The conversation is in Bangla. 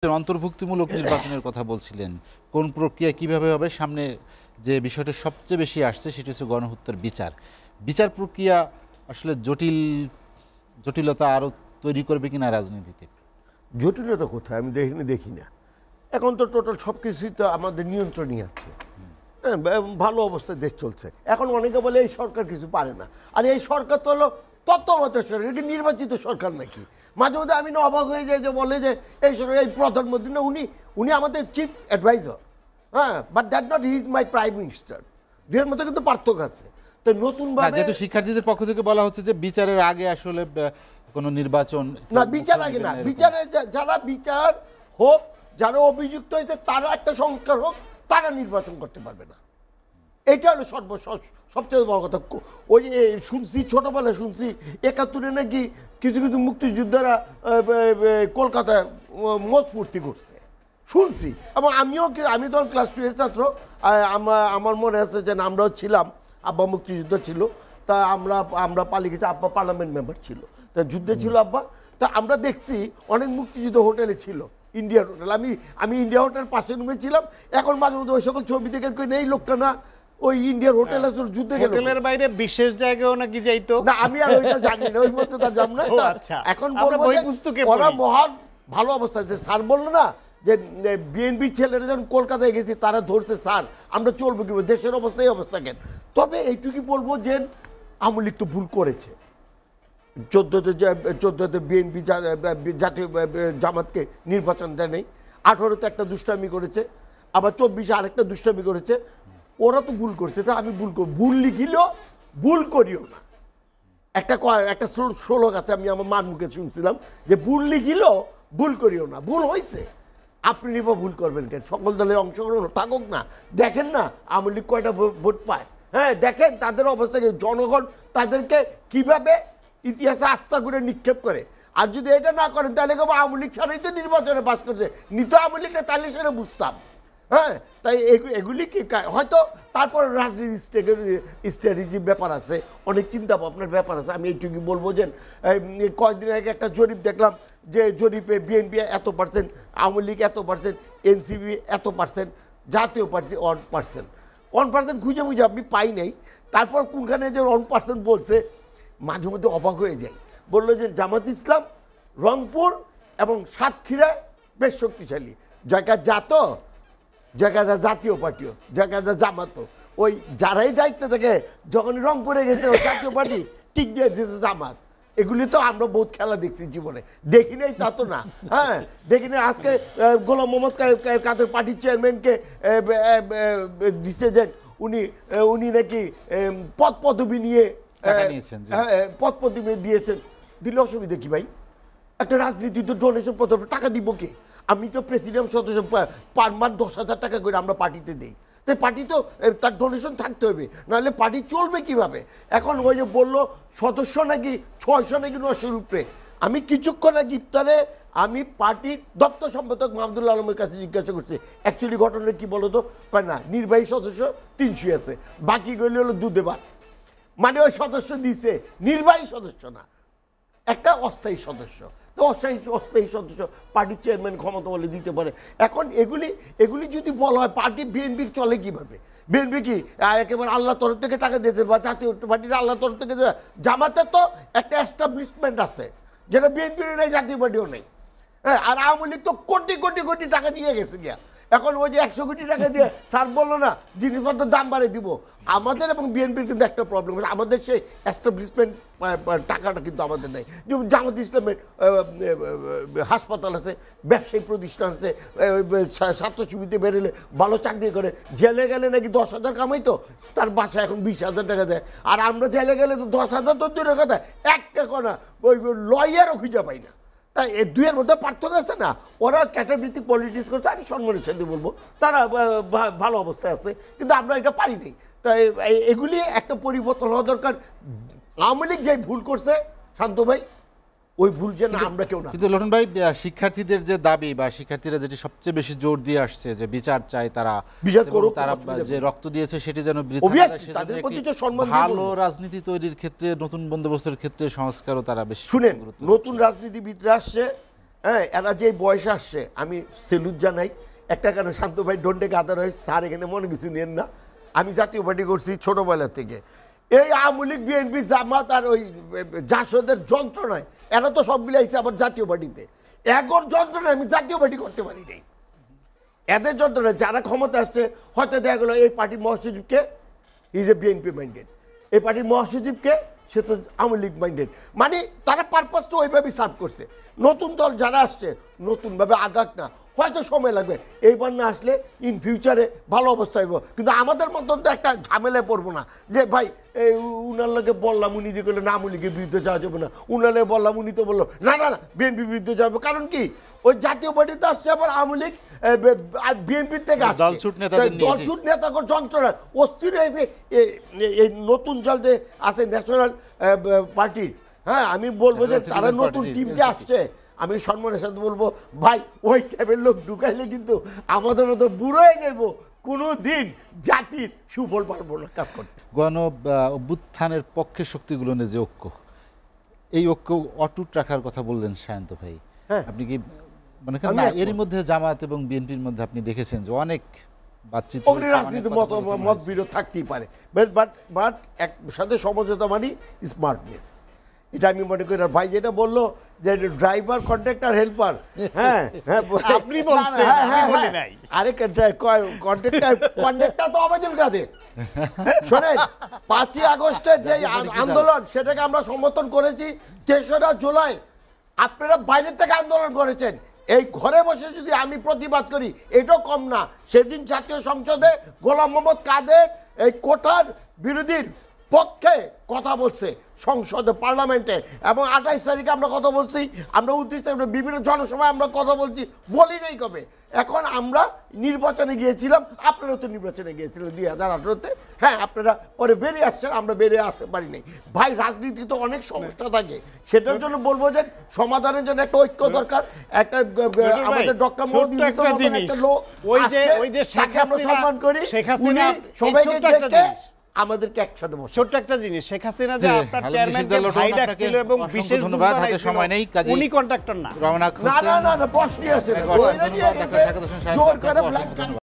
অন্তর্ভুক্তিমূলক নির্বাচনের কথা বলছিলেন, কোন প্রক্রিয়া কিভাবে হবে? সামনে যে বিষয়টা সবচেয়ে বেশি আসছে সেটি হচ্ছে গণহত্যার বিচার। বিচার প্রক্রিয়া আসলে জটিলতা আরো তৈরি করবে কিনা রাজনীতিতে? জটিলতা কোথায় আমি দেখি না। এখন তো টোটাল সব কিছুই তো আমাদের নিয়ন্ত্রণই আছে। হ্যাঁ, ভালো অবস্থায় দেশ চলছে। এখন অনেকে বলে এই সরকার কিছু পারে না, আর এই সরকার তো হলো তত্ত্বাবধায়ক সরকার, এটা নির্বাচিত সরকার নাকি? মাঝে মধ্যে আমি না অবাক হয়ে যাই যে বলে যে এই সরকার, এই প্রধানমন্ত্রী না, উনি আমাদের চিফ অ্যাডভাইজার। হ্যাঁ, but that not he is my prime minister. দুয়ের মধ্যে কিন্তু পার্থক্য আছে। তো নতুনভাবে যেহেতু শিক্ষার্থীদের পক্ষ থেকে বলা হচ্ছে যে বিচারের আগে আসলে কোনো নির্বাচন না, বিচার আগে না, বিচারে যারা বিচার হোক, যারা অভিযুক্ত হয়েছে তারা একটা সংস্কার হোক, তারা নির্বাচন করতে পারবে না। এটা হলো সবচেয়ে বড় কথা। ওই শুনছি, ছোটবেলায় শুনছি 71-এ নাকি কিছু কিছু মুক্তিযোদ্ধারা কলকাতায় মত ফুর্তি করছে, শুনছি। এবং আমি তখন ক্লাস 2 এর ছাত্র। আমার মনে আছে যে আমরাও ছিলাম, আব্বা মুক্তিযুদ্ধ ছিল, তা আমরা পালিয়ে গেছি। আব্বা পার্লামেন্ট মেম্বার ছিল, তা যুদ্ধে ছিল আব্বা। তা আমরা দেখছি অনেক মুক্তিযুদ্ধ হোটেলে ছিল, ইন্ডিয়ান হোটেল। আমি ইন্ডিয়া হোটেল পাশে রুমে ছিলাম। এখন মাঝে মধ্যে ওই সকল ছবি দেখে নেই লোকটা না ওই ইন্ডিয়ান হোটেল আছে, যুদ্ধে গেল। হোটেলের বাইরে বিশেষ জায়গাও নাকি যাইতো না, আমি আর ওইটা জানি না, ওই মধ্যে তা জানি না। আচ্ছা, এখন বলবো বই পুস্তকে ওরা মহান ভালো অবস্থা আছে। স্যার বললো না যে বিএনপি ছেলেরা যখন কলকাতায় গেছি তারা ধরছে, স্যার আমরা চলবো কি, দেশের অবস্থা এই অবস্থা কেন? তবে এইটুকুই বলবো যে আওয়ামী লীগ তো ভুল করেছে। 14তে বিএনপি জাতীয় জামাতকে নির্বাচন দেয় নেই, 18তে একটা দুষ্টামি করেছে, আবার 24-এ আরেকটা দুষ্টামি করেছে। ওরা তো ভুল করছে, তো আমি ভুল লিখিলেও ভুল করিও না। একটা শ্লোক আছে, আমি আমার মার মুখে শুনছিলাম যে ভুল লিখিলেও ভুল করিও না। ভুল হয়েছে, আপনি নিবা ভুল করবেন কেন? সকল দলের অংশগ্রহণ থাকুক না। দেখেন না আওয়ামী লীগ কয়টা ভোট পায়? হ্যাঁ, দেখেন তাদের অবস্থাকে, জনগণ তাদেরকে কিভাবে ইতিহাসে আস্থা করে নিক্ষেপ করে। আর যদি এটা না করেন তাহলে কেবল আওয়ামী লীগ ছাড়াই তো নির্বাচনে পাস করছে, নিত আওয়ামী লীগটা তাহলে সেটা বুঝতাম। হ্যাঁ, তাই এগুলি কি হয়তো তারপর রাজনীতি স্ট্র্যাটেজি ব্যাপার আছে, অনেক চিন্তা ভাবনার ব্যাপার আছে। আমি এইটুকু বলবো যে কয়েকদিন আগে একটা জরিপ দেখলাম যে জরিপে বিএনপি এত%, আওয়ামী লীগ এত%, এনসিপি এত%, জাতীয় পার্টি 1%। খুঁজে আমি পাই নাই। তারপর কোনখানে যে 1% বলছে, মাঝে মধ্যে অবাক হয়ে যায়। বললো যে জামাত ইসলাম, রংপুর এবং সাতক্ষীরা বেশ শক্তিশালী। জায়গা জাতীয় পার্টিও, জায়গা জামাতও, ওই যারাই দায়িত্ব থাকে যখন রংপুরে গেছে ওই জাতীয় পার্টি টিক দিয়ে দিয়েছে জামাত। এগুলি তো আমরা বহুত খেলা দেখছি জীবনে, দেখি নাই তা তো না। হ্যাঁ, দেখি নাই আজকে গোলাম মোহাম্মদ কাদের পার্টির চেয়ারম্যানকে দিচ্ছে যে উনি নাকি পদপদবি নিয়ে দিয়েছেন। দিলে অসুবিধা কি ভাই? একটা রাজনীতি তো ডোনেশন পত্র, টাকা দিব কে? আমি তো প্রেসিডেন্ট সদস্য, পার মান্থ 10,000 টাকা করে আমরা পার্টিতে দিই। তাই পার্টি তো তার ডোনেশন থাকতে হবে, নাহলে পার্টি চলবে কিভাবে? এখন ওই যে বললো সদস্য নাকি 600 নাকি 900 উপরে। আমি কিছুক্ষণ আগে ইফতারে আমি পার্টির দপ্তর সম্পাদক মাহমুদুল আলমের কাছে জিজ্ঞাসা করছি অ্যাকচুয়ালি ঘটনা কি বলো তো? কয় না, নির্বাহী সদস্য 300 আছে, বাকি গেলে হলো দুধে ভাত। মানে ওই সদস্য দিছে, নির্বাহী সদস্য না, একটা অস্থায়ী সদস্য। তো অস্থায়ী সদস্য পার্টির চেয়ারম্যান ক্ষমতা বলে দিতে পারে। এখন এগুলি যদি বলা হয় পার্টি বিএনপি চলে কিভাবে? বিএনপি কি একেবারে আল্লাহ তরফ থেকে টাকা দিতে, বা জাতীয় পার্টির আল্লাহ তরফ থেকে দেবে? জামাতের তো একটা এস্টাবলিশমেন্ট আছে যেটা বিএনপির নেই, জাতীয় পার্টিও নেই। হ্যাঁ, আর আওয়ামী লীগ তো কোটি কোটি কোটি টাকা নিয়ে গেছে গিয়া। এখন ওই যে 100 কোটি টাকা দিয়ে স্যার বললো না জিনিসপত্রের দাম বাড়িয়ে দিব। আমাদের এবং বিএনপির কিন্তু একটা প্রবলেম আছে, আমাদের সেই এস্টাবলিশমেন্ট টাকাটা কিন্তু আমাদের নেই। যেমন জামাত ইসলামের হাসপাতাল আছে, ব্যবসায়িক প্রতিষ্ঠান আছে, ছাত্র সুবিধে বেরোলে ভালো চাকরি করে। জেলে গেলে নাকি 10,000 কামাইতো, তার বাসায় এখন 20,000 টাকা দেয়। আর আমরা জেলে গেলে তো 10,000 তো দূরের কথা, 1 টাকা না, ওই লয়ারও খুঁজে পাই না। তাই এই দুইয়ের মধ্যে পার্থক্য আছে না? ওরা ক্যাটারভিত্তিক পলিটিক্স করছে, আমি সম্মানের সাথে বলবো তারা ভালো অবস্থায় আছে, কিন্তু আমরা এটা পারি নাই। তাই এগুলি একটা পরিবর্তন হওয়া দরকার। আওয়ামী লীগ যে ভুল করছে শান্ত ভাই, ওই ভুল যেন আমরা কেউ না। কিন্তু লটন ভাই, শিক্ষার্থীদের যে দাবি বা শিক্ষার্থীরা যেটি সবচেয়ে বেশি জোর দিয়ে আসছে যে বিচার চাই, তারা যে রক্ত দিয়েছে সেটি যেন ভালো রাজনীতি তৈরির ক্ষেত্রে, নতুন বন্দোবস্তের ক্ষেত্রে সংস্কারও তারা বেশি। শুনেন, নতুন রাজনীতিবিদরা আসছে, হ্যাঁ এরা যে বয়সে আসছে আমি সেলুট জানাই একটা কারণে শান্ত ভাই ডন্ডে গাদার হয় স্যার এখানে মনে কিছু নেন না আমি জাতীয় পার্টি করছি ছোটবেলা থেকে এই আওয়ামী লীগ বিএনপি জামাত আর ওই জাসদের যন্ত্রণায় এরা তো সবগুলো আইছে আবার জাতীয় পার্টিতে এগোর যন্ত্রণায় আমি জাতীয় পার্টি করতে পারি নাই এদের যন্ত্রণায় যারা ক্ষমতা আসছে হয়তো দেখা গেলো এই পার্টির মহাসচিবকে ইজ এ বিএনপি মাইন্ডেড এই পার্টির মহাসচিবকে সে তো আওয়ামী লীগ মাইন্ডেড মানে তারা পারপাসটা ওইভাবেই সার্ভ করছে নতুন দল যারা আসছে নতুনভাবে আগাক না হয়তো সময় লাগবে এইবার না আসলে ইন ফিউচারে ভালো অবস্থা হইব কিন্তু আমাদের মতন তো একটা ঝামেলায় পড়বো না যে ভাই এই উনার লোকে বললাম উনি যে করলো না আওয়ামী লীগের বিরুদ্ধে যাওয়া যাবে না উনারে বললাম উনি তো বললো না না না বিএনপির বিরুদ্ধে যাবে কারণ কি ওই জাতীয় পার্টিতে আসছে আবার আওয়ামী লীগ আর বিএনপির থেকে দলছুট নেতাদের নিয়ে দলছুট নেতাকে যন্ত্রণা অস্থির হয়েছে এই নতুন দল যে আছে ন্যাশনাল পার্টির হ্যাঁ আমি বলবো যে তারা নতুন টিম যে আসছে আমি সম্মানের সাথে বলবো ভাই ওই টাইপের লোক ঢুকাইলে কিন্তু আমাদের মতো বুড়ো হয়ে যাবো কোনো দিন জাতির সুফল পারবো না কাজ করতে গণ অভ্যুত্থানের পক্ষে শক্তিগুলো নিয়ে যে ঐক্য এই ঐক্য অটুট রাখার কথা বললেন সায়ন্ত ভাই হ্যাঁ। আপনি কি মনে করেন না এরই মধ্যে জামাত এবং বিএনপির মধ্যে আপনি দেখেছেন যে অনেক বাতচিত অগ্নি রাজনীতি মত বিরোধ থাকতেই পারে বাট এক সাথে সমঝোতা মানে স্মার্টনেস এটা আমি মনে করি আর ভাই যেটা বললো যে ড্রাইভার কন্ট্রাক্টর হেল্পার হ্যাঁ হ্যাঁ আপনি বলছেন, আমি বলি নাই। আরে কন্ট্রাক্টর তো অবাজুল কাদের শোনেন 5ই আগস্টের যে আন্দোলন সেটাকে আমরা সমর্থন করেছি 3রা জুলাই আপনারা বাইরের থেকে আন্দোলন করেছেন এই ঘরে বসে যদি আমি প্রতিবাদ করি এটাও কম না সেদিন জাতীয় সংসদে গোলাম মোহাম্মদ কাদের এই কোটার বিরোধীর পক্ষে কথা বলছে সংসদে পার্লামেন্টে এবং 28 তারিখে আমরা কথা বলছি আমরা 29 তারিখে বিভিন্ন জনসভায় আমরা কথা বলছি বলি নাই কবে এখন আমরা নির্বাচনে গিয়েছিলাম আপনারা তো নির্বাচনে গিয়েছিলেন 2018-তে হ্যাঁ আপনারা পরে বেরিয়ে আসছেন আমরা বেরিয়ে আসতে পারি নাই ভাই রাজনীতি তো অনেক সমস্যা থাকে সেটার জন্য বলবো যে সমাধানের জন্য একটা ঐক্য দরকার একটা আমাদের ডক্টর মোদি একটা লোক ওই যে তাকে আমরা সম্মান করি শেখ হাসিনা সবাইকে ডেকে আমাদেরকে একসাথে বসে ছোট্ট একটা জিনিস শেখ হাসিনা যে জি, আপনার হারুন চেয়ারম্যানকে রশিদ ভাই আপনাকে ডাকছিল এবং অসংখ্য বিশেষ ধন্যবাদ, দূত হাতে বানাইছিল, সময় নেই, কাজেই উনি কন্ট্রাক্টর না রওনা না করছেন না না প্রশ্নই আছে না একবার ওইটা নিয়ে ধন্যবাদ, গেছে, ডাক্তার শাহাদাত হোসেন সাহেব, জোর করে আপনাকে ফ্ল্যাগ অসংখ্য ধন্যবাদ।